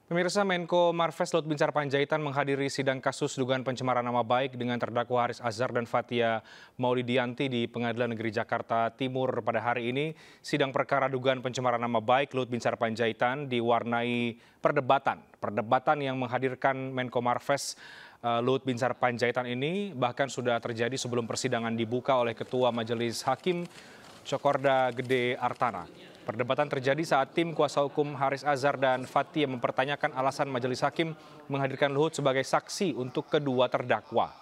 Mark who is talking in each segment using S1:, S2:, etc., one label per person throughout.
S1: Pemirsa, Menko Marves Luhut Binsar Panjaitan menghadiri sidang kasus dugaan pencemaran nama baik dengan terdakwa Haris Azhar dan Fathia Maulidiyanti di Pengadilan Negeri Jakarta Timur pada hari ini. Sidang perkara dugaan pencemaran nama baik Luhut Binsar Panjaitan diwarnai perdebatan yang menghadirkan Menko Marves Luhut Binsar Panjaitan ini bahkan sudah terjadi sebelum persidangan dibuka oleh Ketua Majelis Hakim Cokorda Gede Artana. Perdebatan terjadi saat tim kuasa hukum Haris Azhar dan Fathia mempertanyakan alasan majelis hakim menghadirkan Luhut sebagai saksi untuk kedua terdakwa.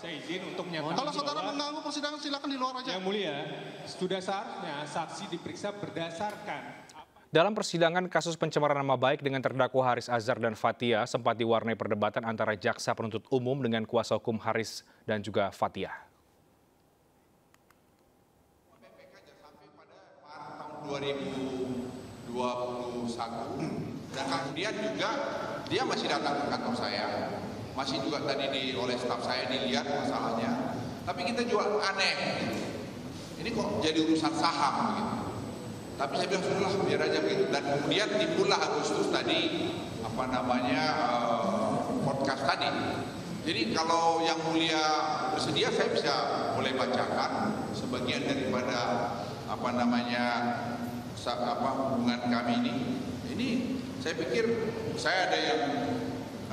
S2: Saya izin untuk menyatakan
S3: kalau saudara mengganggu persidangan silakan di luar aja.
S2: Yang mulia, sudah seharusnya saksi diperiksa berdasarkan.
S1: Dalam persidangan kasus pencemaran nama baik dengan terdakwa Haris Azhar dan Fathia sempat diwarnai perdebatan antara jaksa penuntut umum dengan kuasa hukum Haris dan juga Fathia.
S4: 2021 dan kemudian juga dia masih datang ke kantor saya, masih juga tadi oleh staf saya dilihat masalahnya, tapi kita juga aneh, ini kok jadi urusan saham gitu. Tapi saya bilang sudahlah biar aja gitu, dan kemudian timbullah Agustus tadi podcast tadi. Jadi kalau yang mulia bersedia saya bisa boleh bacakan sebagian daripada hubungan kami ini. Ini saya pikir saya ada yang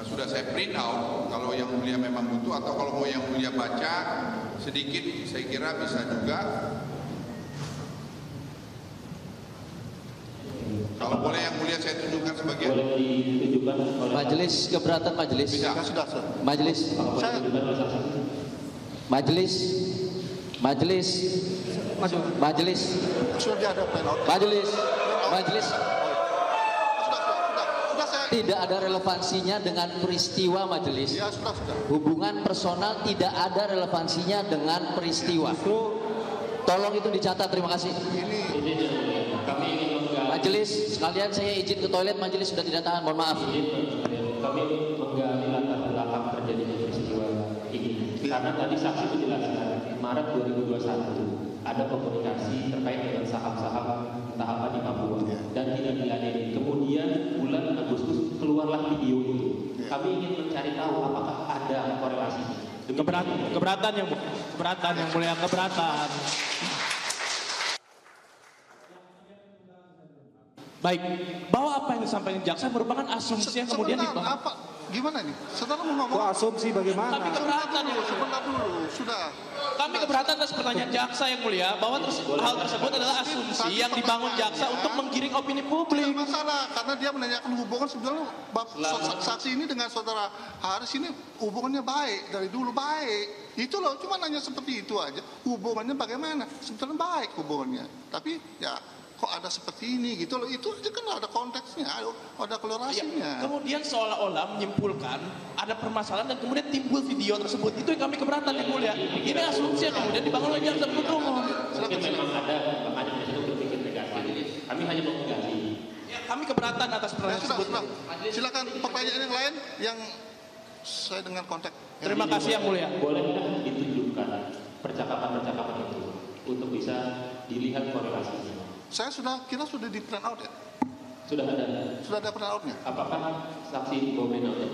S4: sudah saya print out kalau yang mulia memang butuh, atau kalau mau yang mulia baca sedikit saya kira bisa juga. Kalau boleh yang mulia saya tunjukkan sebagian.
S5: Boleh ditunjukkan oleh majelis keberatan majelis.
S4: Bisa.
S3: Sudah.
S5: Majelis. Majelis.
S3: Sudah dihadapkan.
S5: Majelis.
S3: Sudah saya.
S5: Tidak ada relevansinya dengan peristiwa majelis.
S3: Ya sudah.
S5: Hubungan personal tidak ada relevansinya dengan peristiwa. Tolong itu dicatat, terima kasih.
S2: Kami ingin menggali.
S5: Majelis, sekalian saya izin ke toilet, majelis sudah tidak tahan, mohon maaf.
S2: Kami ingin menggali latar belakang terjadinya peristiwa ini. Karena tadi saksi itu jelaskan, Maret 2021 ada komunikasi terkait dengan saham-saham tahapan di Papua dan tidak diladeni. Kemudian bulan Agustus keluarlah video itu. Kami ingin mencari tahu apakah ada korelasinya.
S6: Keberatan yang mulia, keberatan. Baik, bahwa apa yang disampaikan jaksa merupakan asumsi yang kemudian
S3: dibangun. Gimana nih? Saudara mau ngomong?
S6: Kok asumsi bagaimana? Kami keberatan yang mulia.
S3: Sebentar dulu, sudah.
S6: Kami keberatan atas pertanyaan jaksa yang mulia bahwa hal tersebut adalah asumsi yang dibangun jaksa untuk menggiring opini publik.
S3: Tidak masalah, karena dia menanyakan hubungan sebenarnya saksi ini dengan saudara Haris ini hubungannya baik, dari dulu baik. Itu loh, cuma nanya seperti itu aja. Hubungannya bagaimana? Sebetulnya baik hubungannya. Tapi ya kok ada seperti ini gitu loh, itu aja kan ada konteksnya, ada kolorasinya.
S6: Ya, kemudian seolah-olah menyimpulkan ada permasalahan dan kemudian timbul video tersebut. Itu yang kami keberatan yang mulia. Ini asumsi yang kemudian dibangun oleh jaksa penuntut umum.
S5: Mungkin memang ada, makanya di situ berpikir negatif. Kami hanya mau menggali.
S6: Ya, kami keberatan atas pertanyaan tersebut.
S3: Silakan pertanyaan yang lain yang saya dengan konteks.
S6: Terima kasih yang mulia.
S5: Bolehkah ditunjukkan percakapan-percakapan itu untuk bisa dilihat korelasinya?
S3: Saya kita sudah di print out ya?
S5: Sudah ada.
S3: Sudah ada print outnya?
S5: Apakah saksi bawa print outnya?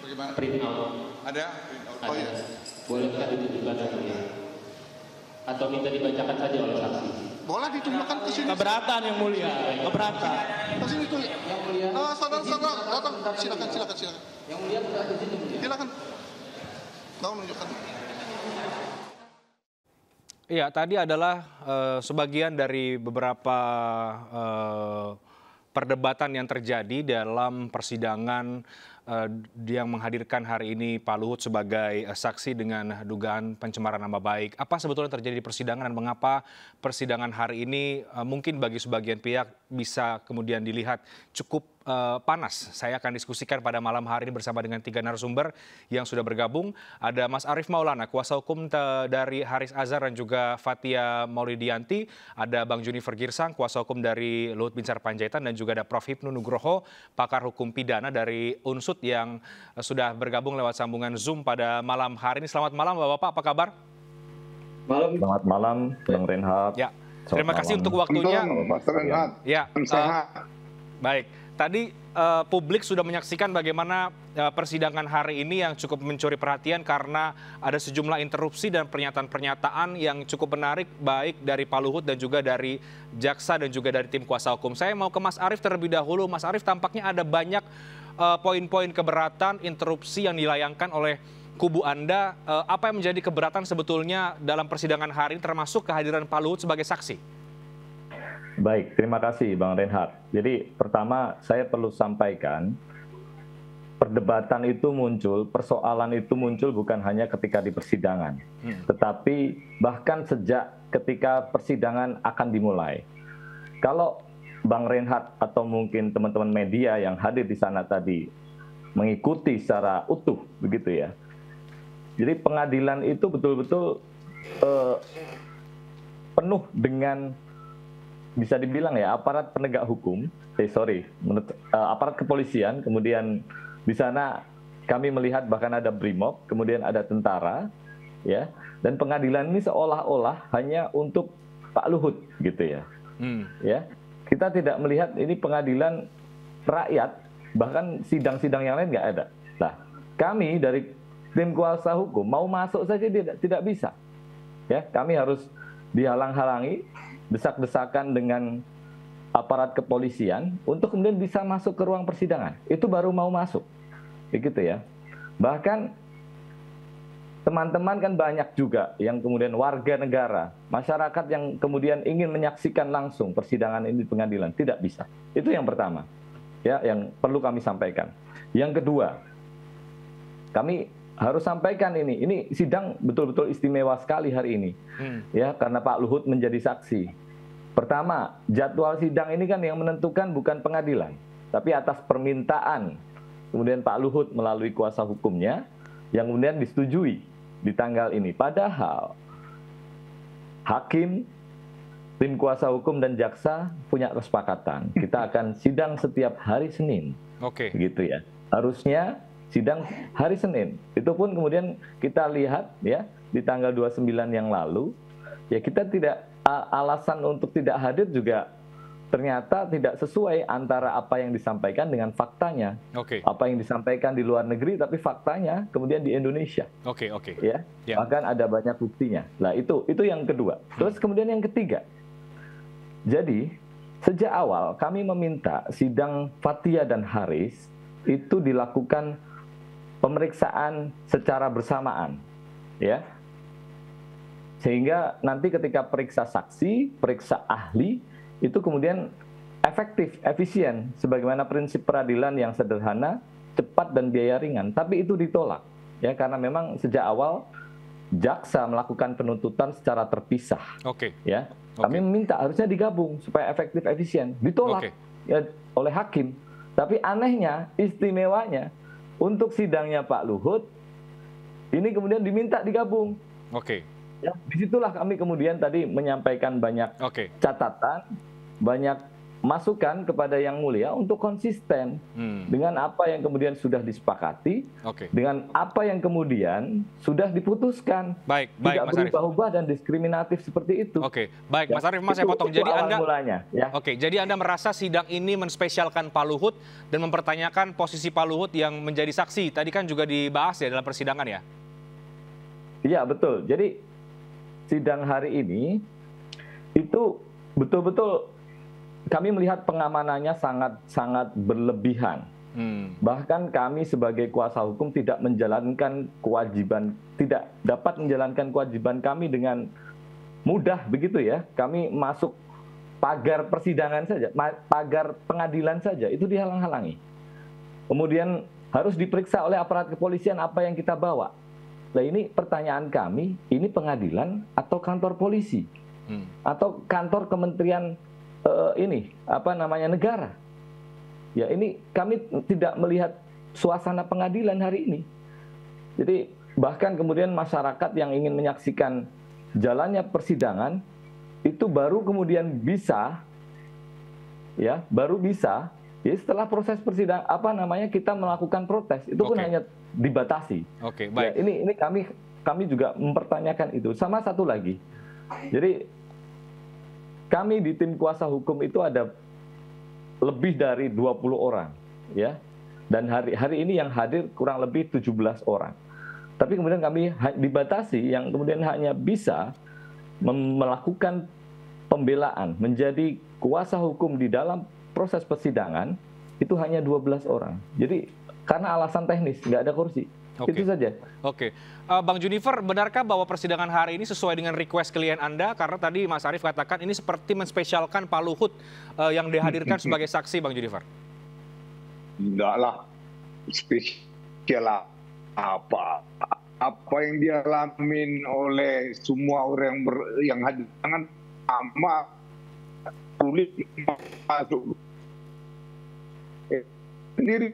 S4: Bagaimana?
S5: Print out.
S4: Ada print out.
S3: Oh iya.
S5: Bolehkah ditunjukkan ya? Atau minta dibacakan saja oleh saksi?
S3: Boleh ditunjukkan ke sini.
S6: Keberatan yang mulia. Keberatan.
S3: Ke sini tuh.
S5: Yang mulia.
S3: Saudara-saudara datang. Silakan.
S5: Yang mulia sudah ke situ.
S3: Silakan. Mau menunjukkan.
S1: Iya, tadi adalah sebagian dari beberapa perdebatan yang terjadi dalam persidangan yang menghadirkan hari ini Pak Luhut sebagai saksi dengan dugaan pencemaran nama baik. Apa sebetulnya terjadi di persidangan dan mengapa persidangan hari ini mungkin bagi sebagian pihak bisa kemudian dilihat cukup panas. Saya akan diskusikan pada malam hari ini bersama dengan 3 narasumber yang sudah bergabung. Ada Mas Arief Maulana, kuasa hukum dari Haris Azhar dan juga Fathia Maulidiyanti. Ada Bang Junifer Girsang, kuasa hukum dari Luhut Binsar Panjaitan, dan juga ada Prof. Hipnu Nugroho, pakar hukum pidana dari Unsud yang sudah bergabung lewat sambungan Zoom pada malam hari ini. Selamat malam Bapak-Bapak, apa kabar?
S7: Selamat malam, Bang Reinhardt.
S1: Ya. Terima kasih untuk waktunya.
S3: Pak Renhat.
S1: Ya,
S3: Sehat.
S1: baik. Tadi publik sudah menyaksikan bagaimana persidangan hari ini yang cukup mencuri perhatian karena ada sejumlah interupsi dan pernyataan-pernyataan yang cukup menarik baik dari Pak Luhut dan juga dari jaksa dan juga dari tim kuasa hukum. Saya mau ke Mas Arief terlebih dahulu. Mas Arief, tampaknya ada banyak poin-poin keberatan, interupsi yang dilayangkan oleh kubu Anda. Apa yang menjadi keberatan sebetulnya dalam persidangan hari ini termasuk kehadiran Pak Luhut sebagai saksi?
S7: Baik, terima kasih Bang Reinhardt. Jadi pertama saya perlu sampaikan, perdebatan itu muncul, persoalan itu muncul bukan hanya ketika di persidangan, tetapi bahkan sejak ketika persidangan akan dimulai. Kalau Bang Reinhardt atau mungkin teman-teman media yang hadir di sana tadi mengikuti secara utuh, begitu ya. Jadi pengadilan itu betul-betul penuh dengan, bisa dibilang ya, aparat penegak hukum, aparat kepolisian, kemudian di sana kami melihat bahkan ada BRIMOB, kemudian ada tentara, ya, dan pengadilan ini seolah-olah hanya untuk Pak Luhut, gitu ya. Ya, kita tidak melihat ini pengadilan rakyat, bahkan sidang-sidang yang lain nggak ada. Nah, kami dari tim kuasa hukum mau masuk saja tidak bisa, ya, kami harus dihalang-halangi, desak-desakan dengan aparat kepolisian untuk kemudian bisa masuk ke ruang persidangan. Itu baru mau masuk, begitu ya. Bahkan teman-teman kan banyak juga yang kemudian warga negara, masyarakat yang kemudian ingin menyaksikan langsung persidangan ini di pengadilan, tidak bisa. Itu yang pertama, ya, yang perlu kami sampaikan. Yang kedua, kami harus sampaikan ini sidang betul-betul istimewa sekali hari ini, ya, karena Pak Luhut menjadi saksi. Pertama, jadwal sidang ini kan yang menentukan bukan pengadilan, tapi atas permintaan kemudian Pak Luhut melalui kuasa hukumnya yang kemudian disetujui di tanggal ini. Padahal hakim, tim kuasa hukum dan jaksa punya kesepakatan. Kita akan sidang setiap hari Senin, gitu ya. Harusnya sidang hari Senin. Itu pun kemudian kita lihat ya di tanggal 29 yang lalu, ya kita tidak, alasan untuk tidak hadir juga ternyata tidak sesuai antara apa yang disampaikan dengan faktanya. Apa yang disampaikan di luar negeri tapi faktanya kemudian di Indonesia. Ya. Bahkan ada banyak buktinya. Nah, itu yang kedua. Terus kemudian yang ketiga. Jadi sejak awal kami meminta sidang Fathia dan Haris itu dilakukan pemeriksaan secara bersamaan, ya, sehingga nanti ketika periksa saksi, periksa ahli itu kemudian efektif, efisien, sebagaimana prinsip peradilan yang sederhana, cepat dan biaya ringan. Tapi itu ditolak, ya, karena memang sejak awal jaksa melakukan penuntutan secara terpisah, ya. Kami meminta harusnya digabung supaya efektif, efisien, ditolak ya oleh hakim. Tapi anehnya, istimewanya, untuk sidangnya Pak Luhut, ini kemudian diminta digabung. Ya, disitulah kami kemudian tadi menyampaikan banyak catatan, banyak masukan kepada Yang Mulia untuk konsisten dengan apa yang kemudian sudah disepakati, dengan apa yang kemudian sudah diputuskan. Tidak berubah-ubah dan diskriminatif seperti itu.
S1: Baik, Mas Arief, saya potong. Jadi Anda
S7: mulanya, ya.
S1: Jadi Anda merasa sidang ini menspesialkan Pak Luhut dan mempertanyakan posisi Pak Luhut yang menjadi saksi. Tadi kan juga dibahas ya dalam persidangan ya?
S7: Iya, betul. Jadi sidang hari ini itu betul-betul kami melihat pengamanannya sangat berlebihan. Bahkan kami sebagai kuasa hukum tidak menjalankan kewajiban, tidak dapat menjalankan kewajiban kami dengan mudah, begitu ya. Kami masuk pagar persidangan saja, pagar pengadilan saja, itu dihalang-halangi. Kemudian harus diperiksa oleh aparat kepolisian apa yang kita bawa. Nah, ini pertanyaan kami, ini pengadilan atau kantor polisi? Atau kantor kementerian negara. Ya, ini kami tidak melihat suasana pengadilan hari ini. Jadi bahkan kemudian masyarakat yang ingin menyaksikan jalannya persidangan itu baru kemudian bisa, ya, ya setelah proses persidangan kita melakukan protes, itu pun hanya dibatasi. Ya, ini kami juga mempertanyakan itu. Sama satu lagi. Jadi kami di tim kuasa hukum itu ada lebih dari 20 orang, ya. Dan hari ini yang hadir kurang lebih 17 orang. Tapi kemudian kami dibatasi yang kemudian hanya bisa melakukan pembelaan, menjadi kuasa hukum di dalam proses persidangan itu hanya 12 orang. Jadi karena alasan teknis, nggak ada kursi. Itu saja.
S1: Oke. Bang Junifer, benarkah bahwa persidangan hari ini sesuai dengan request klien Anda? Karena tadi Mas Arief katakan ini seperti menspesialkan Pak Luhut yang dihadirkan sebagai saksi, Bang Junifer.
S8: Enggak lah, spesial apa? Apa yang dialamin oleh semua orang yang hadir, jangan sama sulit masuk. Sendiri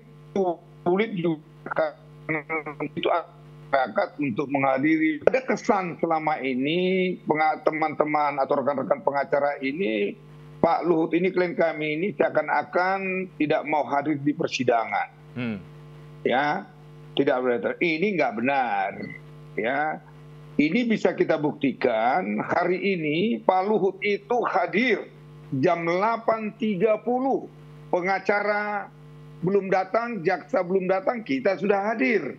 S8: sulit juga itu masyarakat untuk menghadiri. Ada kesan selama ini teman-teman atau rekan-rekan pengacara ini, Pak Luhut ini, klien kami ini seakan-akan tidak mau hadir di persidangan. Ya, tidak benar. Ini nggak benar. Ya, ini bisa kita buktikan. Hari ini Pak Luhut itu hadir jam 8.30. Pengacara belum datang, jaksa belum datang, kita sudah hadir.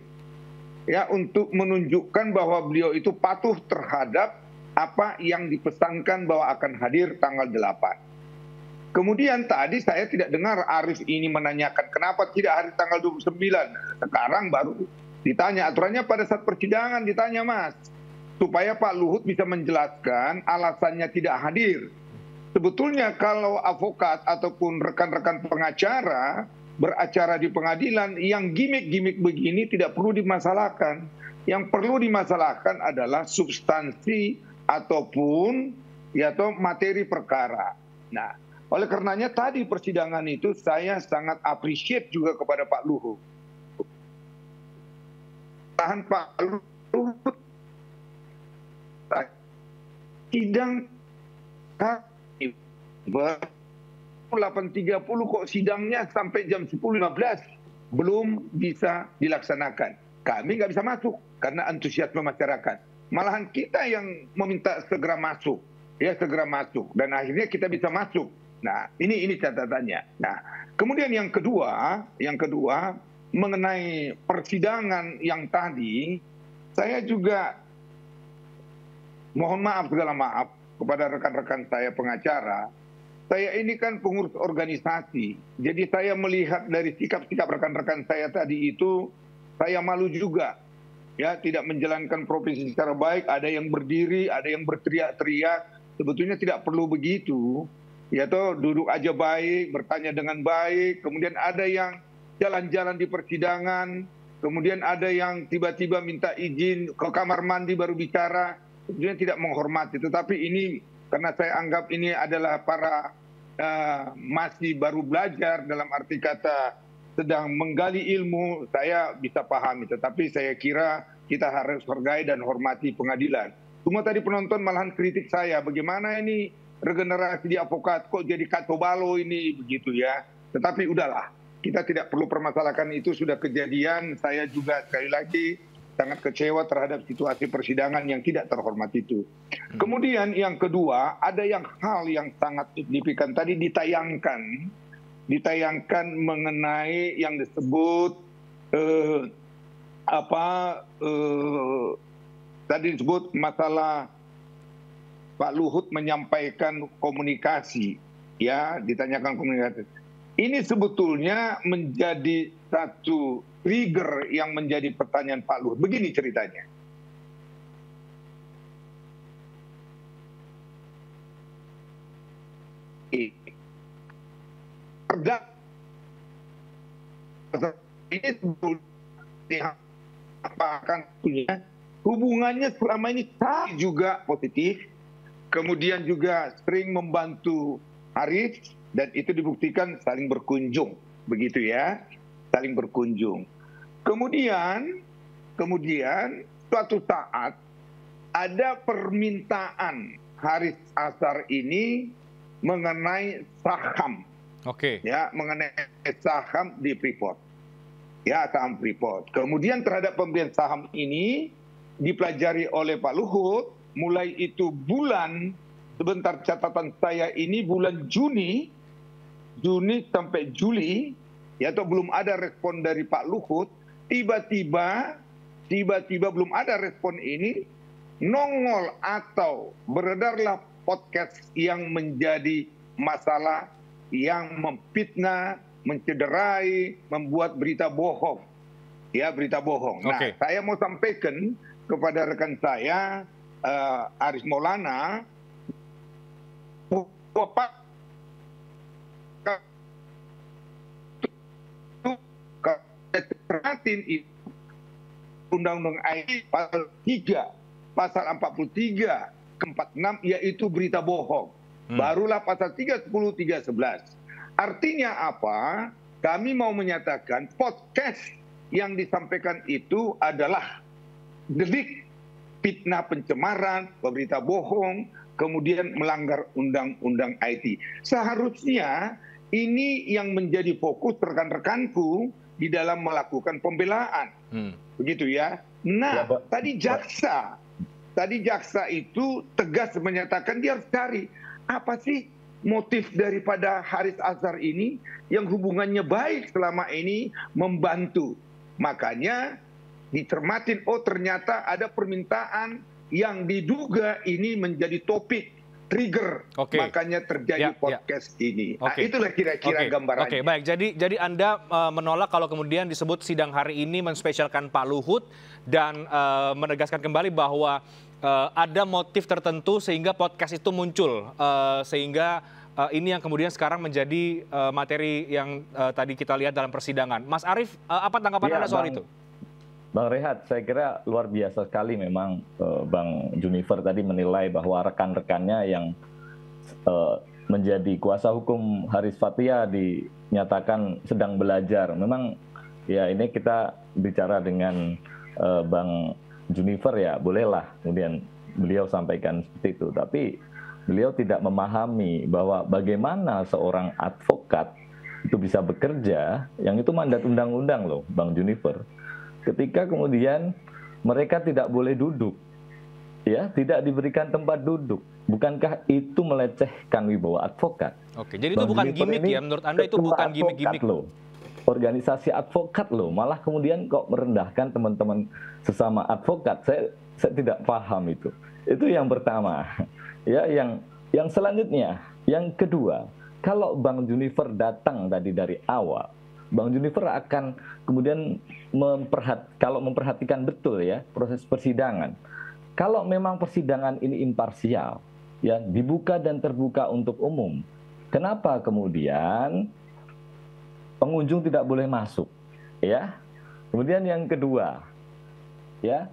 S8: Ya, untuk menunjukkan bahwa beliau itu patuh terhadap apa yang dipesankan bahwa akan hadir tanggal 8. Kemudian tadi saya tidak dengar Arief ini menanyakan kenapa tidak hadir tanggal 29. Sekarang baru ditanya, aturannya pada saat persidangan ditanya, Mas. Supaya Pak Luhut bisa menjelaskan alasannya tidak hadir. Sebetulnya kalau advokat ataupun rekan-rekan pengacara beracara di pengadilan, yang gimmick-gimmick begini tidak perlu dimasalahkan. Yang perlu dimasalahkan adalah substansi ataupun materi perkara. Nah, oleh karenanya tadi persidangan itu saya sangat appreciate juga kepada Pak Luhut. Tahan Pak Luhut, sidang 8.30 kok sidangnya sampai jam 10.15 belum bisa dilaksanakan. Kami nggak bisa masuk karena antusiasme masyarakat. Malahan kita yang meminta segera masuk, ya segera masuk, dan akhirnya kita bisa masuk. Nah, ini catatannya. Nah, kemudian yang kedua mengenai persidangan yang tadi, saya juga mohon maaf, segala maaf kepada rekan-rekan saya pengacara. Saya ini kan pengurus organisasi, jadi saya melihat dari sikap-sikap rekan-rekan saya tadi itu, saya malu juga, ya, tidak menjalankan profesi secara baik. Ada yang berdiri, ada yang berteriak-teriak. Sebetulnya tidak perlu begitu, ya toh, duduk aja baik, bertanya dengan baik. Kemudian ada yang jalan-jalan di persidangan, kemudian ada yang tiba-tiba minta izin ke kamar mandi baru bicara. Sebetulnya tidak menghormati, tetapi ini karena saya anggap ini adalah para masih baru belajar, dalam arti kata sedang menggali ilmu, saya bisa pahami. Tetapi saya kira kita harus hargai dan hormati pengadilan. Semua tadi penonton malahan kritik saya, bagaimana ini regenerasi di advokat kok jadi kacau balau ini begitu ya. Tetapi udahlah, kita tidak perlu permasalahkan, itu sudah kejadian. Saya juga sekali lagi sangat kecewa terhadap situasi persidangan yang tidak terhormat itu. Kemudian yang kedua, ada hal yang sangat signifikan tadi ditayangkan mengenai yang disebut tadi disebut masalah Pak Luhut menyampaikan komunikasi, ya, ditanyakan komunikasi. Ini sebetulnya menjadi satu trigger yang menjadi pertanyaan Pak Luhut. Begini ceritanya. Ini sebetulnya akan punya hubungannya selama ini juga positif, kemudian juga sering membantu Arief, dan itu dibuktikan saling berkunjung, begitu ya, saling berkunjung. Kemudian suatu saat ada permintaan Haris Azhar ini mengenai saham, ya, mengenai saham di Freeport, ya, saham Freeport. Kemudian terhadap pembelian saham ini dipelajari oleh Pak Luhut, mulai itu bulan sebentar catatan saya ini bulan Juni sampai Juli, ya atau belum ada respon dari Pak Luhut, tiba-tiba belum ada respon ini, nongol atau beredarlah podcast yang menjadi masalah, yang memfitnah, mencederai, membuat berita bohong. Ya, berita bohong. Nah, saya mau sampaikan kepada rekan saya, Aris Maulana, Bapak itu Undang-Undang IT pasal 3, pasal 43, ke 46 yaitu berita bohong. Barulah pasal 310, 311. Artinya apa? Kami mau menyatakan podcast yang disampaikan itu adalah delik fitnah pencemaran, berita bohong, kemudian melanggar undang-undang IT. Seharusnya ini yang menjadi fokus rekan-rekanku di dalam melakukan pembelaan. Begitu ya. Nah, tadi jaksa itu tegas menyatakan dia harus cari apa sih motif daripada Haris Azhar ini yang hubungannya baik selama ini membantu. Makanya dicermatin, oh ternyata ada permintaan yang diduga ini menjadi topik trigger, makanya terjadi podcast ini. Nah, itulah kira-kira gambarannya.
S1: Baik. Jadi Anda menolak kalau kemudian disebut sidang hari ini menspesialkan Pak Luhut dan menegaskan kembali bahwa ada motif tertentu sehingga podcast itu muncul, sehingga ini yang kemudian sekarang menjadi materi yang tadi kita lihat dalam persidangan. Mas Arief, apa tanggapan Anda soal itu?
S7: Bang Rehat, saya kira luar biasa sekali memang Bang Junifer tadi menilai bahwa rekan-rekannya yang menjadi kuasa hukum Haris Fathia dinyatakan sedang belajar. Memang ya ini kita bicara dengan Bang Junifer ya bolehlah kemudian beliau sampaikan seperti itu. Tapi beliau tidak memahami bahwa bagaimana seorang advokat itu bisa bekerja, yang itu mandat undang-undang loh Bang Junifer. Ketika kemudian mereka tidak boleh duduk, ya tidak diberikan tempat duduk, bukankah itu melecehkan wibawa advokat?
S1: Oke, jadi itu bukan gimmick ya, menurut Anda itu bukan gimmick-gimmick
S7: loh. Organisasi advokat loh, malah kemudian kok merendahkan teman-teman sesama advokat. Saya tidak paham itu. Itu yang pertama. Ya, yang selanjutnya, yang kedua, kalau Bang Junifer datang tadi dari awal, Bang Junifer akan kemudian kalau memperhatikan betul ya proses persidangan. Kalau memang persidangan ini imparsial, ya dibuka dan terbuka untuk umum, kenapa kemudian pengunjung tidak boleh masuk? Ya. Kemudian yang kedua, ya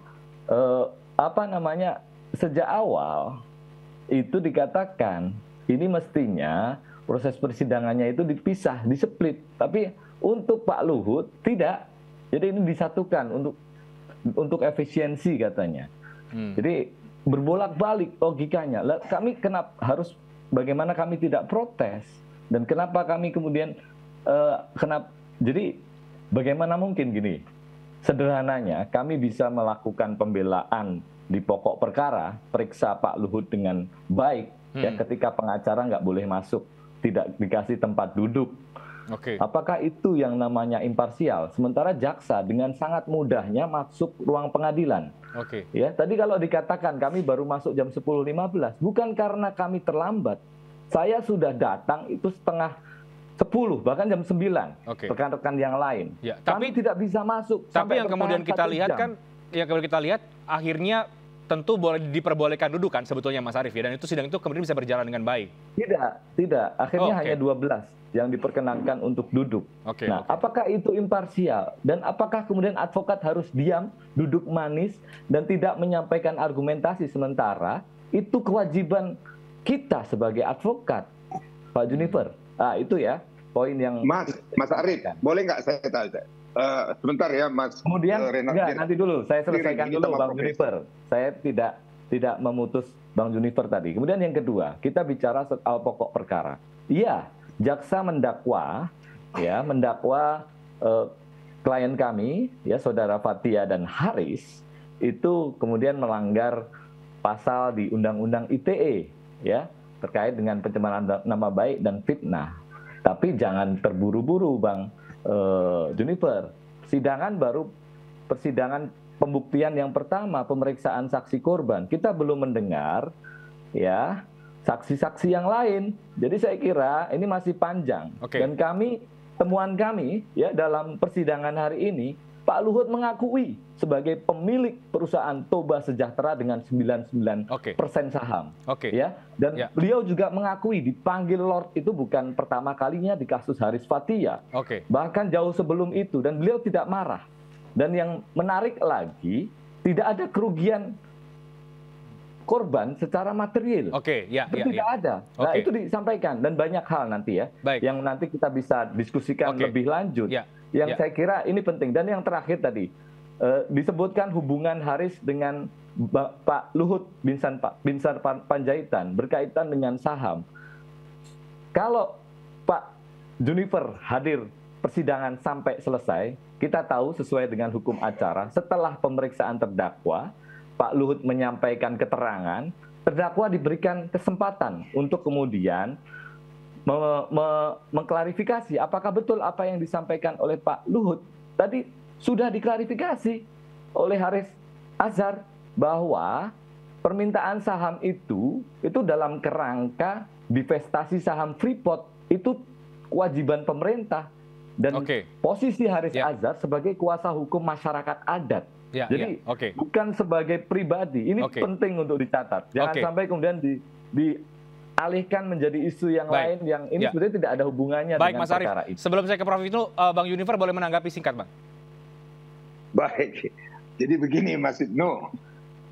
S7: sejak awal itu dikatakan ini mestinya proses persidangannya itu dipisah, displit, tapi untuk Pak Luhut tidak. Jadi ini disatukan untuk efisiensi katanya. Jadi berbolak-balik logikanya. Bagaimana kami tidak protes dan kenapa kami kemudian jadi bagaimana mungkin gini? Sederhananya kami bisa melakukan pembelaan di pokok perkara, periksa Pak Luhut dengan baik ya ketika pengacara nggak boleh masuk, tidak dikasih tempat duduk. Apakah itu yang namanya imparsial? Sementara jaksa dengan sangat mudahnya masuk ruang pengadilan. Ya, tadi kalau dikatakan kami baru masuk jam 10.15, bukan karena kami terlambat. Saya sudah datang itu setengah 10, bahkan jam 9. Rekan-rekan yang lain. Ya, kami tidak bisa masuk.
S1: Tapi yang kemudian kita lihat kan, akhirnya tentu diperbolehkan duduk kan sebetulnya Mas Arief ya, dan itu sidang itu kemudian bisa berjalan dengan baik. Tidak. Akhirnya hanya 12 yang diperkenankan untuk duduk. Apakah itu imparsial? Dan apakah kemudian advokat harus diam, duduk manis, dan tidak menyampaikan argumentasi sementara? Itu kewajiban kita sebagai advokat, Pak Junifer. Itu ya poin yang...
S8: Mas Arief, boleh nggak saya tanya? Sebentar ya Mas.
S7: Kemudian, nanti dulu, saya selesaikan dulu Bang Junifer. Saya tidak memutus Bang Junifer tadi. Kemudian yang kedua, kita bicara soal pokok perkara. Iya, jaksa mendakwa klien kami, ya saudara Fathia dan Haris, itu kemudian melanggar pasal di Undang-Undang ITE, ya terkait dengan pencemaran nama baik dan fitnah. Tapi jangan terburu-buru, Bang Juniper. Persidangan pembuktian yang pertama, pemeriksaan saksi korban. Kita belum mendengar ya saksi-saksi yang lain. Jadi saya kira ini masih panjang. Dan temuan kami ya dalam persidangan hari ini, Pak Luhut mengakui sebagai pemilik perusahaan Toba Sejahtera dengan 99% saham. Ya, dan beliau juga mengakui dipanggil Lord itu bukan pertama kalinya di kasus Haris Fathia. Bahkan jauh sebelum itu, dan beliau tidak marah. Dan yang menarik lagi, tidak ada kerugian korban secara material. Tidak ada. Nah, itu disampaikan dan banyak hal nanti ya, yang nanti kita bisa diskusikan lebih lanjut. Yang saya kira ini penting. Dan yang terakhir tadi disebutkan hubungan Haris dengan Pak Luhut Binsar Panjaitan berkaitan dengan saham. Kalau Pak Juniper hadir persidangan sampai selesai, kita tahu sesuai dengan hukum acara, setelah pemeriksaan terdakwa, Pak Luhut menyampaikan keterangan, terdakwa diberikan kesempatan untuk kemudian mengklarifikasi apakah betul apa yang disampaikan oleh Pak Luhut. Tadi sudah diklarifikasi oleh Haris Azhar bahwa permintaan saham itu dalam kerangka divestasi saham Freeport, itu kewajiban pemerintah. Dan posisi Haris Azhar sebagai kuasa hukum masyarakat adat. Jadi bukan sebagai pribadi. Ini penting untuk dicatat. Jangan sampai kemudian dialihkan menjadi isu yang lain yang ini sebenarnya tidak ada hubungannya dengan
S1: Mas Arief,
S7: perkara ini.
S1: Sebelum saya ke Prof. Ibnu, Bang Junifer boleh menanggapi singkat, Bang?
S8: Baik. Jadi begini Mas Ibnu.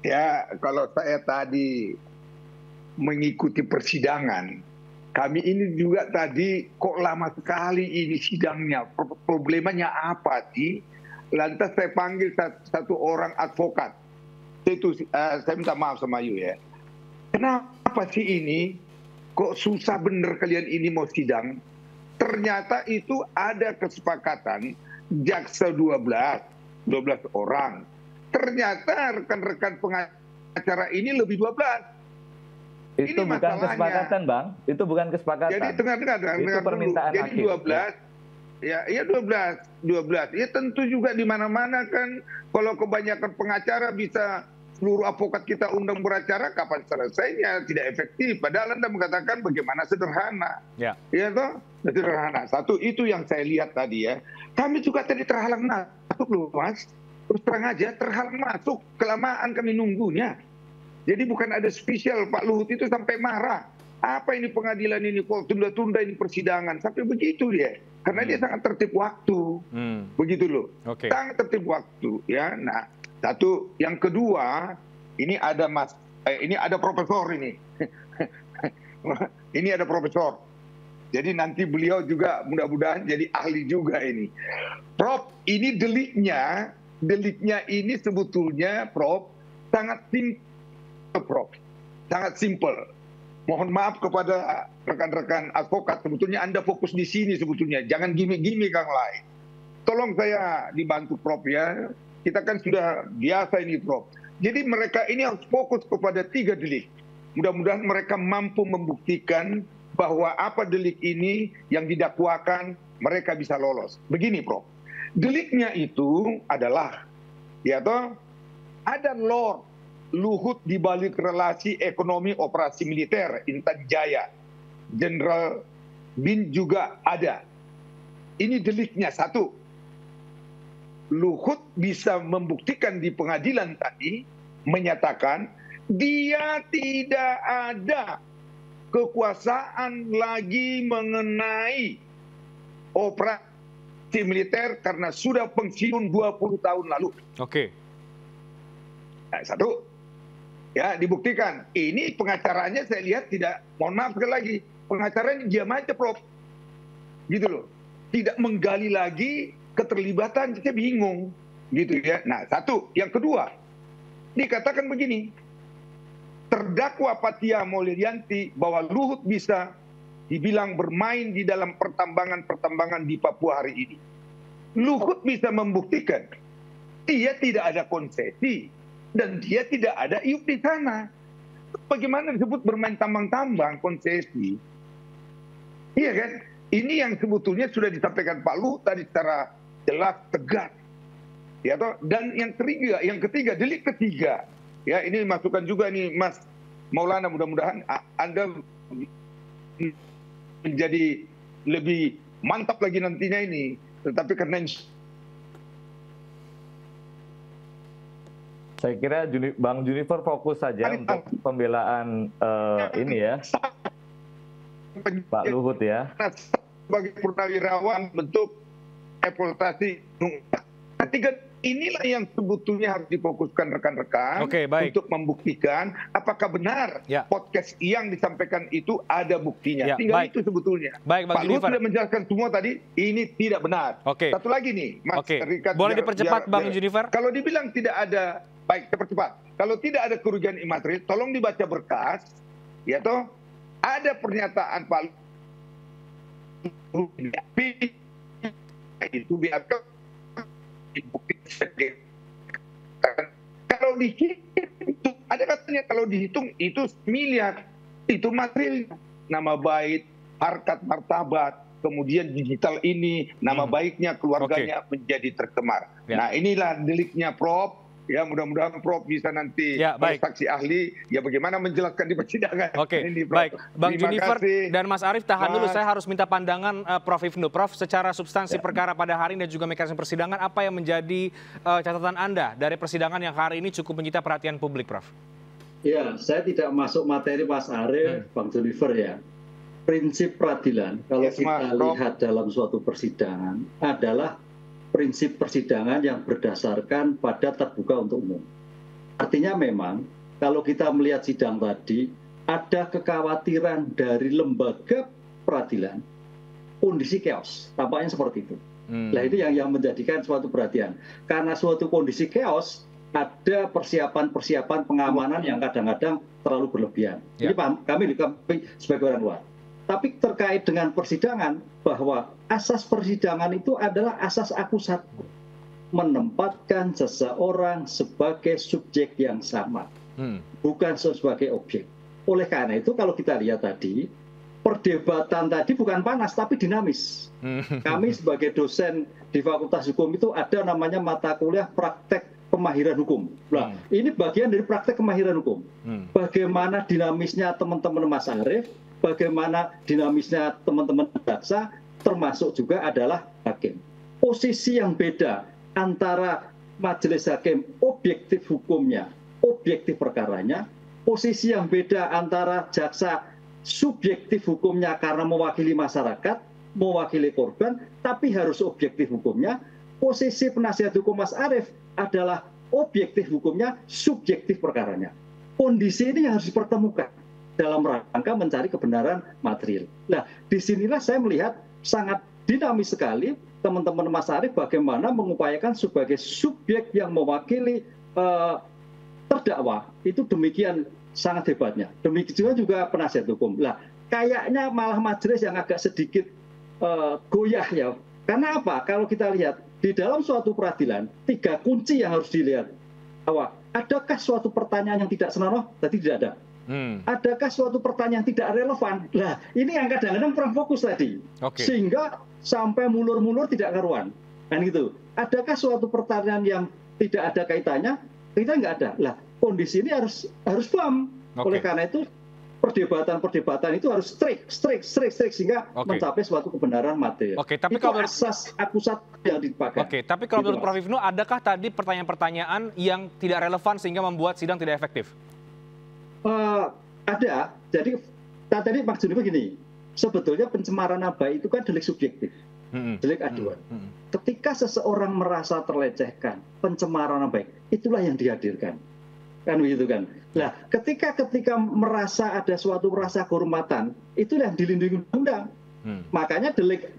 S8: Ya, kalau saya tadi mengikuti persidangan, kami ini juga tadi kok lama sekali ini sidangnya. Problemanya apa sih? Lantas saya panggil satu orang advokat. Saya minta maaf sama Ayu ya. Kenapa sih ini? Kok susah bener kalian ini mau sidang? Ternyata itu ada kesepakatan jaksa 12 orang. Ternyata rekan-rekan pengacara ini lebih 12.
S7: Itu ini bukan kesepakatan, Bang. Itu bukan kesepakatan.
S8: Jadi dengar
S7: itu permintaan
S8: dulu. Jadi 12. Ya tentu juga di mana-mana kan kalau kebanyakan pengacara bisa seluruh advokat kita undang beracara, kapan selesainya? Tidak efektif. Padahal Anda mengatakan bagaimana sederhana. Ya toh? Sederhana. Satu, itu yang saya lihat tadi ya. Kami juga tadi terhalang masuk loh Mas. Terus terang aja terhalang masuk. Kelamaan kami nunggunya. Jadi bukan ada spesial Pak Luhut itu sampai marah. Apa ini pengadilan ini kok tunda-tunda ini persidangan. Sampai begitu dia. Karena dia sangat tertib waktu. Begitu loh. Sangat tertib waktu. Ya. Nah, satu, yang kedua, ini ada ini ada profesor ini. Ini ada profesor. Jadi nanti beliau juga mudah-mudahan jadi ahli juga ini. Prof, ini deliknya ini sebetulnya Prof sangat simple, Prof. Sangat simple. Mohon maaf kepada rekan-rekan advokat, sebetulnya Anda fokus di sini sebetulnya. Jangan gimmick-gimmick yang lain. Tolong saya dibantu Prof ya. Kita kan sudah biasa ini Prof. Jadi mereka ini harus fokus kepada 3 delik. Mudah-mudahan mereka mampu membuktikan bahwa apa delik ini yang didakwakan mereka bisa lolos. Begini Prof. Deliknya itu adalah ya toh ada Lord Luhut di balik relasi ekonomi operasi militer Intan Jaya. Jenderal Bin juga ada. Ini deliknya satu. Luhut bisa membuktikan di pengadilan tadi menyatakan dia tidak ada kekuasaan lagi mengenai operasi militer karena sudah pensiun 20 tahun lalu. Nah, satu, ya dibuktikan. Ini pengacaranya saya lihat tidak, mohon maaf sekali lagi, pengacaranya diam aja Prof. Gitu loh. Tidak menggali lagi keterlibatan, saya bingung gitu ya. Nah, satu, yang kedua, dikatakan begini, terdakwa Fathia Maulidiyanti bahwa Luhut bisa dibilang bermain di dalam pertambangan di Papua hari ini. Luhut bisa membuktikan dia tidak ada konsesi dan dia tidak ada iup di sana. bagaimana disebut bermain tambang-tambang konsesi? Iya kan? Ini yang sebetulnya sudah disampaikan Pak Luhut tadi secara jelas, tegas. Ya toh? Dan yang ketiga, delik ketiga. Ya, ini masukan juga nih Mas Maulana, mudah-mudahan Anda menjadi lebih mantap lagi nantinya ini. Tetapi karena
S7: saya kira Bang Junifer fokus saja untuk pembelaan ini ya, Pak Luhut ya.
S8: Sebagai purnawirawan bentuk eksploitasi. Ketiga inilah yang sebetulnya harus difokuskan rekan-rekan untuk membuktikan apakah benar podcast yang disampaikan itu ada buktinya. Tinggal itu sebetulnya. Pak Luhut sudah menjelaskan semua tadi, ini tidak benar. Satu lagi nih, Mas Rika.
S1: Boleh dipercepat Bang Junifer?
S8: Kalau dibilang tidak ada, baik cepat-cepat. Kalau tidak ada kerugian imaterial, tolong dibaca berkas, ya toh. Ada pernyataan Pak Luhut, itu biarkan kalau dihitung, ada katanya kalau dihitung itu miliar, itu material, nama baik, harkat martabat, kemudian digital ini, nama baiknya keluarganya menjadi tercemar. Nah inilah deliknya Prof. Ya mudah-mudahan Prof bisa nanti saksi ahli ya bagaimana menjelaskan di persidangan.
S1: Baik, Bang Junifer dan Mas Arief tahan dulu, saya harus minta pandangan Prof Hipnu. Prof, secara substansi perkara pada hari ini dan juga mekanisme persidangan, apa yang menjadi catatan Anda dari persidangan yang hari ini cukup menyita perhatian publik, Prof?
S9: Ya, saya tidak masuk materi Mas Arief, Bang Junifer ya. Prinsip peradilan kalau kita lihat dalam suatu persidangan adalah prinsip persidangan yang berdasarkan pada terbuka untuk umum. Artinya memang kalau kita melihat sidang tadi, ada kekhawatiran dari lembaga peradilan, kondisi chaos, tampaknya seperti itu. Nah itu yang menjadikan suatu perhatian. Karena suatu kondisi chaos, ada persiapan-persiapan pengamanan yang kadang-kadang terlalu berlebihan. Ini paham, kami sebagai orang luar. Tapi terkait dengan persidangan, bahwa asas persidangan itu adalah asas akusat, menempatkan seseorang sebagai subjek yang sama, bukan sebagai objek. Oleh karena itu kalau kita lihat tadi, perdebatan tadi bukan panas tapi dinamis. Kami sebagai dosen di Fakultas Hukum itu ada namanya mata kuliah praktek kemahiran hukum. Nah, ini bagian dari praktek kemahiran hukum. Bagaimana dinamisnya teman-teman Mas Arief, bagaimana dinamisnya teman-teman jaksa, termasuk juga adalah hakim. Posisi yang beda antara majelis hakim objektif hukumnya, objektif perkaranya, posisi yang beda antara jaksa subjektif hukumnya karena mewakili masyarakat, mewakili korban, tapi harus objektif hukumnya. Posisi penasihat hukum Mas Arief adalah objektif hukumnya, subjektif perkaranya. Kondisi ini harus dipertemukan dalam rangka mencari kebenaran material. Nah, disinilah saya melihat sangat dinamis sekali teman-teman Mas Arief bagaimana mengupayakan sebagai subjek yang mewakili terdakwa. Itu demikian sangat hebatnya. Demikian juga penasihat hukum. Nah, kayaknya malah majelis yang agak sedikit goyah ya. Karena apa? Kalau kita lihat di dalam suatu peradilan, 3 kunci yang harus dilihat. Bahwa adakah suatu pertanyaan yang tidak senonoh? Tadi tidak ada. Adakah suatu pertanyaan tidak relevan? Nah, ini yang kadang-kadang kurang fokus tadi. Sehingga sampai mulur-mulur tidak karuan. Kan gitu. Adakah suatu pertanyaan yang tidak ada kaitannya? Kita nggak ada. Lah, kondisi ini harus paham. Oleh karena itu perdebatan itu harus strict sehingga mencapai suatu kebenaran material.
S1: Tapi
S9: itu
S1: kalau
S9: asas akusat yang dipakai.
S1: Tapi kalau menurut Prof Hipnu, adakah tadi pertanyaan-pertanyaan yang tidak relevan sehingga membuat sidang tidak efektif?
S9: Ada. Jadi tadi maksudnya begini, sebetulnya pencemaran nama baik itu kan delik subjektif, delik aduan. Ketika seseorang merasa terlecehkan, pencemaran nama baik, itulah yang dihadirkan. Kan begitu kan. Nah, ketika merasa ada suatu rasa kehormatan, itulah yang dilindungi undang. Makanya delik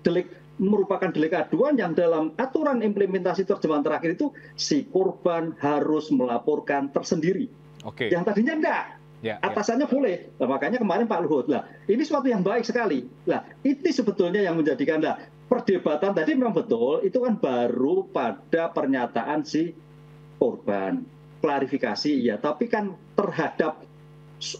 S9: merupakan delik aduan yang dalam aturan implementasi terjemahan terakhir itu si korban harus melaporkan tersendiri. Yang tadinya enggak. Atasannya boleh. Nah, makanya kemarin Pak Luhut. Lah, ini suatu yang baik sekali. Lah, ini sebetulnya yang menjadikan perdebatan tadi memang betul itu kan baru pada pernyataan si korban. Klarifikasi ya, tapi kan terhadap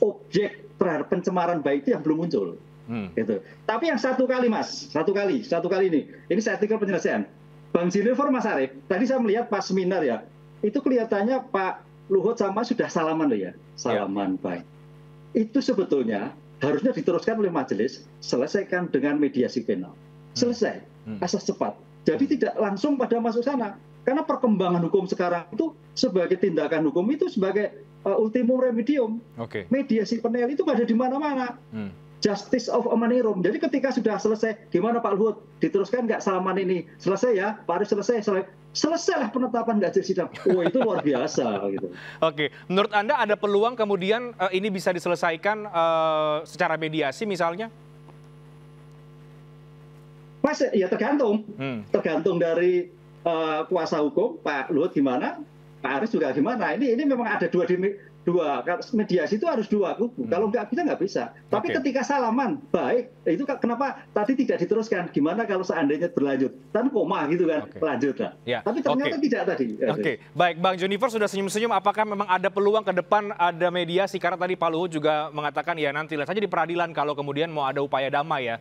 S9: objek terhadap pencemaran baik itu yang belum muncul. Gitu. Tapi yang satu kali ini saya tinggal penyelesaian. Bang Junifer, Mas Arief, tadi saya melihat pas seminar ya, itu kelihatannya Pak Luhut sama sudah salaman loh ya, salaman baik. Itu sebetulnya harusnya diteruskan oleh majelis, selesaikan dengan mediasi penal. Selesai, asas cepat. Jadi tidak langsung pada masuk sana. Karena perkembangan hukum sekarang itu sebagai tindakan hukum itu sebagai ultimum remedium. Mediasi penal itu ada di mana-mana. Justice of Amanirum. Jadi ketika sudah selesai, gimana Pak Luhut? Diteruskan nggak salaman ini? Selesai ya, Pak Arief selesailah penetapan nggak jadi sidang. Oh itu luar biasa gitu.
S1: Oke, menurut Anda ada peluang kemudian ini bisa diselesaikan secara mediasi misalnya?
S9: Mas, ya tergantung. Tergantung dari kuasa hukum, Pak Luhut gimana, Pak Arief juga gimana. Ini memang ada dua mediasi itu harus dua kubu. Kalau nggak bisa. Tapi ketika salaman baik, itu kenapa tadi tidak diteruskan? Gimana kalau seandainya berlanjut? Kan koma gitu kan, lanjut lah. Tapi ternyata tidak tadi.
S1: Baik, Bang Junifer sudah senyum-senyum. Apakah memang ada peluang ke depan ada mediasi? Karena tadi Pak Luhut juga mengatakan ya nanti lihat saja di peradilan kalau kemudian mau ada upaya damai ya.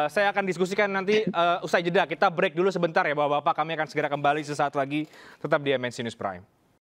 S1: Saya akan diskusikan nanti usai jeda. Kita break dulu sebentar ya Bapak-Bapak. Kami akan segera kembali sesaat lagi. Tetap di MNC News Prime.